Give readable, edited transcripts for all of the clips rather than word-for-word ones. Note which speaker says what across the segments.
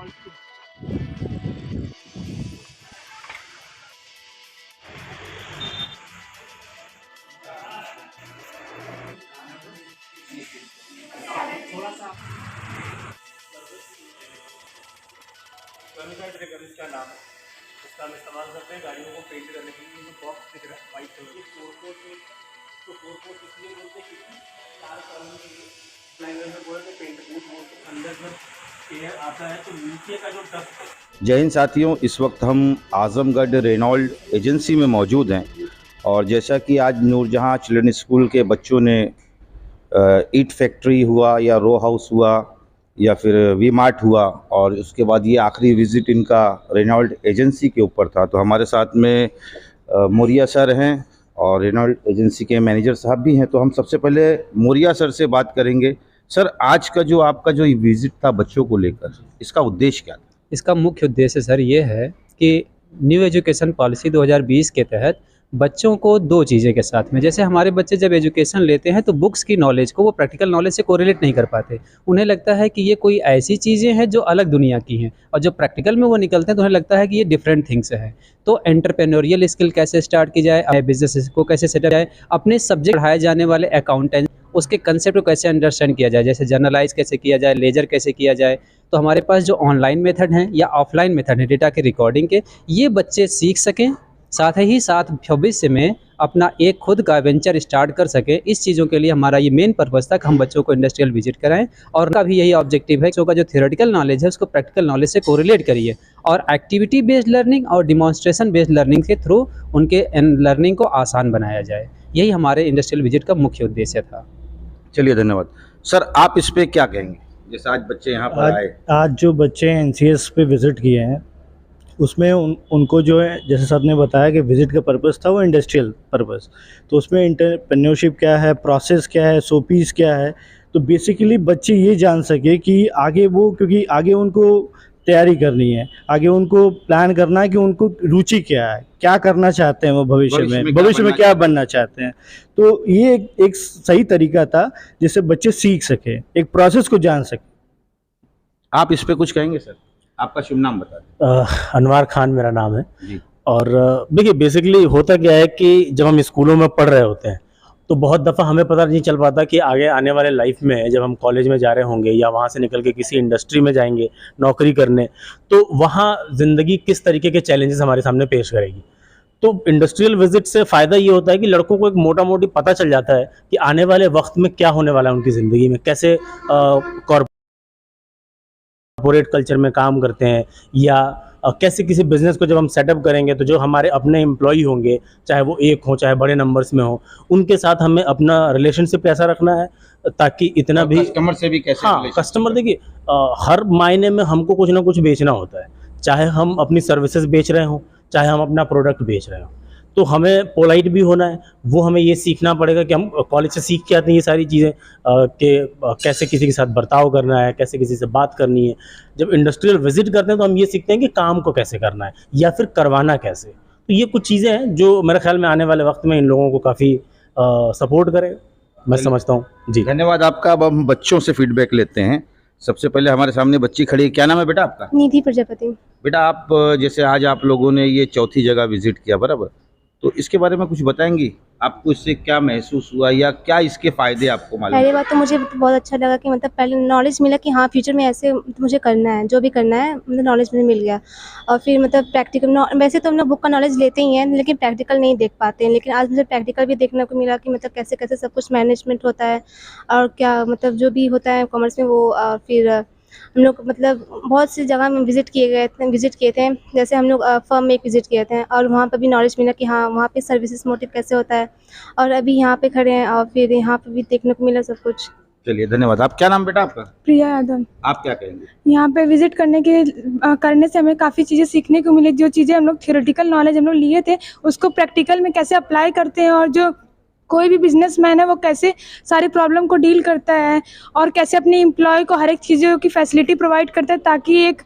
Speaker 1: इसका नाम है, इसका हम इस्तेमाल करते हैं गाड़ियों को पेंट करने के लिए। जो बॉक्स दिख रहा है वाइट कलर की, फोर कोट इसलिए बोलते हैं क्योंकि चार कलर के लैंग्वेज में बोलते हैं पेंट कोट बोलते हैं। अंदर जब एयर आता है तो नीचे का जो डस्ट।
Speaker 2: जय हिंद साथियों, इस वक्त हम आजमगढ़ रेनॉल्ड एजेंसी में मौजूद हैं और जैसा कि आज नूरजहां चिल्ड्रन स्कूल के बच्चों ने ईट फैक्ट्री हुआ या रो हाउस हुआ या फिर वी मार्ट हुआ और उसके बाद ये आखिरी विज़िट इनका रेनॉल्ड एजेंसी के ऊपर था, तो हमारे साथ में मोरिया सर हैं और रेनॉल्ड एजेंसी के मैनेजर साहब भी हैं। तो हम सबसे पहले मोरिया सर से बात करेंगे। सर, आज का जो आपका जो विज़िट था बच्चों को लेकर, इसका उद्देश्य क्या था?
Speaker 3: इसका मुख्य उद्देश्य सर ये है कि न्यू एजुकेशन पॉलिसी 2020 के तहत बच्चों को दो चीज़ें के साथ में, जैसे हमारे बच्चे जब एजुकेशन लेते हैं तो बुक्स की नॉलेज को वो प्रैक्टिकल नॉलेज से कोरिलेट नहीं कर पाते। उन्हें लगता है कि ये कोई ऐसी चीज़ें हैं जो अलग दुनिया की हैं, और जब प्रैक्टिकल में वो निकलते हैं तो उन्हें लगता है कि ये डिफरेंट थिंग्स है। तो एंटरप्रेन्योरियल स्किल कैसे स्टार्ट की जाए, बिजनेस को कैसे सेटअप जाए, अपने सब्जेक्ट पढ़ाए जाने वाले अकाउंटेंट उसके कंसेप्ट को कैसे अंडरस्टैंड किया जाए, जैसे जर्नलाइज कैसे किया जाए, लेजर कैसे किया जाए। तो हमारे पास जो ऑनलाइन मेथड हैं या ऑफलाइन मेथड है डेटा के रिकॉर्डिंग के, ये बच्चे सीख सकें, साथ ही साथ भविष्य में अपना एक खुद का वेंचर स्टार्ट कर सकें। इस चीज़ों के लिए हमारा ये मेन पर्पज़ था कि हम बच्चों को इंडस्ट्रियल विजिट कराएं, और उनका भी यही ऑब्जेक्टिव है कि उनका जो थ्योरेटिकल नॉलेज है उसको प्रैक्टिकल नॉलेज से कोरिलेट करिए और एक्टिविटी बेस्ड लर्निंग और डिमॉन्स्ट्रेशन बेस्ड लर्निंग के थ्रू उनके लर्निंग को आसान बनाया जाए। यही हमारे इंडस्ट्रियल विजिट का मुख्य उद्देश्य था।
Speaker 2: चलिए, धन्यवाद। सर, आप इस पे क्या कहेंगे? जैसे आज बच्चे यहाँ पर आए,
Speaker 4: आज जो बच्चे एनसीएस पे विज़िट किए हैं उसमें उनको जो है, जैसे सर ने बताया कि विज़िट का पर्पस था वो इंडस्ट्रियल पर्पस, तो उसमें एंटरप्रेन्योरशिप क्या है, प्रोसेस क्या है, सोपीस क्या है, तो बेसिकली बच्चे ये जान सके कि आगे वो, क्योंकि आगे उनको तैयारी करनी है, आगे उनको प्लान करना है कि उनको रुचि क्या है, क्या करना चाहते हैं वो भविष्य में क्या बनना चाहते हैं। तो ये एक सही तरीका था जिससे बच्चे सीख सके, एक प्रोसेस को जान सके।
Speaker 2: आप इस पे कुछ कहेंगे सर? आपका शुभ नाम बता दें।
Speaker 5: अनवार खान मेरा नाम है
Speaker 2: जी।
Speaker 5: और देखिए, बेसिकली होता क्या है कि जब हम स्कूलों में पढ़ रहे होते हैं तो बहुत दफ़ा हमें पता नहीं चल पाता कि आगे आने वाले लाइफ में जब हम कॉलेज में जा रहे होंगे या वहाँ से निकल के किसी इंडस्ट्री में जाएंगे नौकरी करने, तो वहाँ ज़िंदगी किस तरीके के चैलेंजेस हमारे सामने पेश करेगी। तो इंडस्ट्रियल विजिट से फ़ायदा ये होता है कि लड़कों को एक मोटा मोटी पता चल जाता है कि आने वाले वक्त में क्या होने वाला है उनकी ज़िंदगी में, कैसे कॉर्पोरेट कल्चर में काम करते हैं, या कैसे किसी बिज़नेस को जब हम सेटअप करेंगे तो जो हमारे अपने एम्प्लॉई होंगे, चाहे वो एक हो चाहे बड़े नंबर्स में हो, उनके साथ हमें अपना रिलेशनशिप कैसा रखना है ताकि इतना भी
Speaker 2: कस्टमर से भी कैसे।
Speaker 5: हाँ, कस्टमर देखिए, हर मायने में हमको कुछ ना कुछ बेचना होता है, चाहे हम अपनी सर्विसेज बेच रहे हों चाहे हम अपना प्रोडक्ट बेच रहे हों, तो हमें पोलाइट भी होना है। वो हमें ये सीखना पड़ेगा कि हम कॉलेज से सीख के आते हैं ये सारी चीज़ें कि कैसे किसी के साथ बर्ताव करना है, कैसे किसी से बात करनी है। जब इंडस्ट्रियल विजिट करते हैं तो हम ये सीखते हैं कि काम को कैसे करना है या फिर करवाना कैसे। तो ये कुछ चीज़ें हैं जो मेरे ख्याल में आने वाले वक्त में इन लोगों को काफ़ी सपोर्ट करें, मैं समझता हूँ। जी,
Speaker 2: धन्यवाद आपका। अब हम बच्चों से फीडबैक लेते हैं। सबसे पहले हमारे सामने बच्ची खड़ी है, क्या नाम है बेटा आपका?
Speaker 6: निधि प्रजापति।
Speaker 2: बेटा, आप जैसे आज आप लोगों ने ये चौथी जगह विजिट किया, बराबर, तो इसके बारे में कुछ बताएंगी? आपको इससे क्या महसूस हुआ या क्या इसके फायदे आपको मालूम?
Speaker 6: पहली बात तो मुझे बहुत अच्छा लगा कि मतलब पहले नॉलेज मिला कि हाँ फ्यूचर में ऐसे मुझे करना है, जो भी करना है मतलब नॉलेज मुझे मिल गया। और फिर मतलब प्रैक्टिकल, वैसे तो हम लोग बुक का नॉलेज लेते ही हैं लेकिन प्रैक्टिकल नहीं देख पाते हैं, लेकिन आज मुझे प्रैक्टिकल भी देखने को मिला कि मतलब कैसे कैसे सब कुछ मैनेजमेंट होता है और क्या मतलब जो भी होता है कॉमर्स में वो। फिर हम लोग मतलब बहुत सी जगह में विज़िट किए थे, जैसे हम लोग फर्म में एक विज़िट किए थे और वहाँ पर भी नॉलेज मिला कि हाँ वहाँ पे सर्विसेज मोटिव कैसे होता है, और अभी यहाँ पे खड़े हैं और फिर यहाँ पे भी देखने को मिला सब कुछ।
Speaker 2: चलिए, धन्यवाद। आप क्या नाम बेटा आपका?
Speaker 7: प्रिया यादव।
Speaker 2: आप क्या कहेंगे?
Speaker 7: यहाँ पे विजिट करने से हमें काफ़ी चीज़ें सीखने को मिली। जो चीज़ें हम लोग थियोरेटिकल नॉलेज हम लोग लिए थे उसको प्रैक्टिकल में कैसे अप्लाई करते हैं, और जो कोई भी बिजनेसमैन है वो कैसे सारी प्रॉब्लम को डील करता है और कैसे अपने एम्प्लॉय को हर एक चीज़ों की फैसिलिटी प्रोवाइड करता है ताकि एक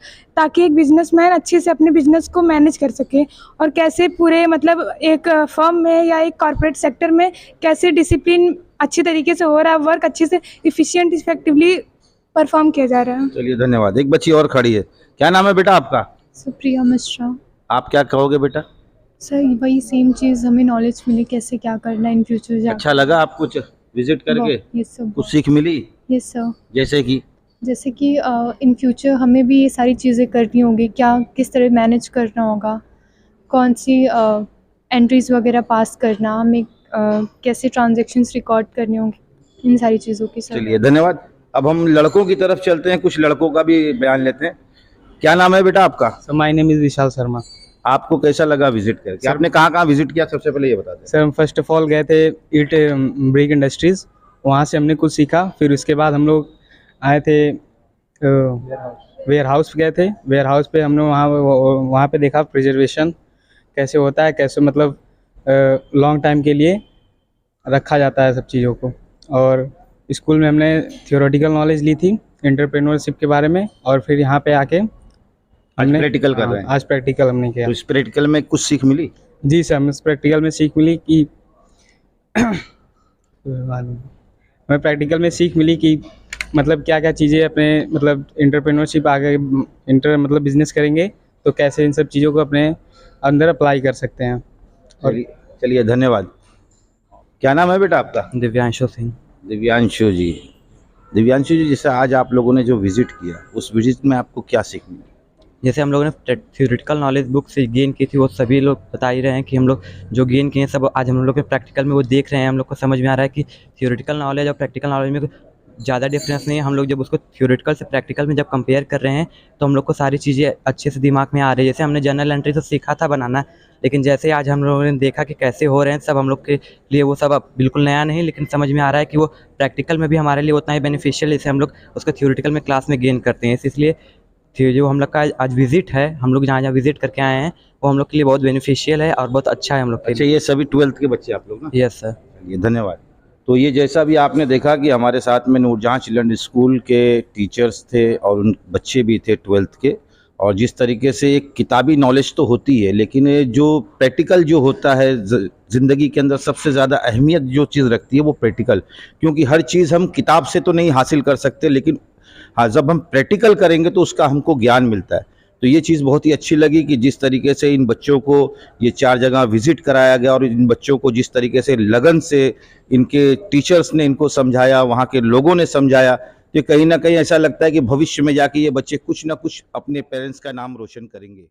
Speaker 7: बिजनेसमैन अच्छे से अपने बिजनेस को मैनेज कर सके, और कैसे पूरे मतलब एक फर्म में या एक कॉर्पोरेट सेक्टर में कैसे डिसिप्लिन अच्छी तरीके से हो रहा है, वर्क अच्छे से इफ़िशिएंट इफेक्टिवली परफॉर्म किया जा रहा है।
Speaker 2: चलिए, धन्यवाद। एक बच्ची और खड़ी है, क्या नाम है बेटा आपका?
Speaker 8: सुप्रिया मिश्रा।
Speaker 2: आप क्या कहोगे बेटा?
Speaker 8: सर वही सेम चीज़ हमें नॉलेज मिली कैसे क्या करना है इन फ्यूचर जाकर।
Speaker 2: अच्छा लगा आपको विजिट करके?
Speaker 8: Yes sir.
Speaker 2: कुछ सीख मिली?
Speaker 8: Yes sir.
Speaker 2: जैसे कि
Speaker 8: इन फ्यूचर हमें भी ये सारी चीज़ें करनी होगी, क्या किस तरह मैनेज करना होगा, कौन सी एंट्रीज वगैरह पास करना, हमें कैसे ट्रांजैक्शंस रिकॉर्ड करने होंगे, इन सारी चीज़ों की सर।
Speaker 2: चलिए धन्यवाद। अब हम लड़कों की तरफ चलते हैं, कुछ लड़कों का भी बयान लेते हैं। क्या नाम है बेटा आपका?
Speaker 3: Sir my name is Vishal Sharma.
Speaker 2: आपको कैसा लगा विजिट करके? आपने कहाँ कहाँ विजिट किया, सबसे पहले ये बता दें।
Speaker 3: सर हम फर्स्ट ऑफ ऑल गए थे ईट ब्रिक इंडस्ट्रीज़, वहाँ से हमने कुछ सीखा। फिर उसके बाद हम लोग आए थे वेयर हाउस गए थे। वेयर हाउस पे हमने वहाँ पे देखा प्रिजर्वेशन कैसे होता है, कैसे मतलब लॉन्ग टाइम के लिए रखा जाता है सब चीज़ों को। और स्कूल में हमने थियोरेटिकल नॉलेज ली थी एंटरप्रेन्योरशिप के बारे में, और फिर यहाँ पे आके हमने
Speaker 2: प्रैक्टिकल कर रहे हैं।
Speaker 3: आज प्रैक्टिकल हमने किया।
Speaker 2: तो इस प्रैक्टिकल में कुछ सीख मिली?
Speaker 3: जी सर, हमें प्रैक्टिकल में सीख मिली कि हमें प्रैक्टिकल में सीख मिली कि मतलब क्या क्या चीज़ें अपने मतलब एंटरप्रेन्योरशिप आगे मतलब बिजनेस करेंगे तो कैसे इन सब चीज़ों को अपने अंदर अप्लाई कर सकते हैं। और
Speaker 2: चलिए धन्यवाद। क्या नाम है बेटा आपका?
Speaker 3: दिव्यांशु सिंह।
Speaker 2: दिव्यांशु जी। दिव्यांशु जी, जैसे आज आप लोगों ने जो विजिट किया, उस विजिट में आपको क्या सीख मिली?
Speaker 9: जैसे हम लोगों ने थ्योरेटिकल नॉलेज बुक से गेन की थी, वो सभी लोग बता ही रहे हैं कि हम लोग जो गेन किए हैं सब आज हम लोग के प्रैक्टिकल में वो देख रहे हैं। हम लोग को समझ में आ रहा है कि थ्योरेटिकल नॉलेज और प्रैक्टिकल नॉलेज में ज़्यादा डिफरेंस नहीं है। हम लोग जब उसको थ्योरेटिकल से प्रैक्टिकल में जब कंपेयर कर रहे हैं तो हम लोग को सारी चीज़ें अच्छे से दिमाग में आ रही है। जैसे हमने जर्नल एंट्री तो सीखा था बनाना, लेकिन जैसे आज हम लोगों ने देखा कि कैसे हो रहे हैं सब, हम लोग के लिए वो सब अब बिल्कुल नया नहीं, लेकिन समझ में आ रहा है कि वो प्रैक्टिकल में भी हमारे लिए उतना ही बेनिफिशियल जैसे हम लोग उसको थ्योरेटिकल में क्लास में गेन करते हैं। इसलिए जो हम लोग का आज विजिट है, हम लोग जहाँ जहाँ विजिट करके आए हैं वो हम लोग के लिए बहुत बेनिफिशियल है और बहुत अच्छा है हम लोग के
Speaker 2: अच्छा,
Speaker 9: लिए।
Speaker 2: ये सभी 12th के बच्चे आप लोग ना?
Speaker 9: Yes sir.
Speaker 2: चलिए धन्यवाद। तो ये जैसा भी आपने देखा कि हमारे साथ में नूरजहां चिल्ड्रन स्कूल के टीचर्स थे और उन बच्चे भी थे 12th के, और जिस तरीके से एक किताबी नॉलेज तो होती है, लेकिन ये जो प्रैक्टिकल जो होता है ज़िंदगी के अंदर सबसे ज़्यादा अहमियत जो चीज़ रखती है वो प्रैक्टिकल, क्योंकि हर चीज़ हम किताब से तो नहीं हासिल कर सकते, लेकिन हाँ जब हम प्रैक्टिकल करेंगे तो उसका हमको ज्ञान मिलता है। तो ये चीज़ बहुत ही अच्छी लगी कि जिस तरीके से इन बच्चों को ये 4 जगह विजिट कराया गया और इन बच्चों को जिस तरीके से लगन से इनके टीचर्स ने इनको समझाया, वहाँ के लोगों ने समझाया, तो कहीं ना कहीं ऐसा लगता है कि भविष्य में जाके ये बच्चे कुछ ना कुछ अपने पेरेंट्स का नाम रोशन करेंगे।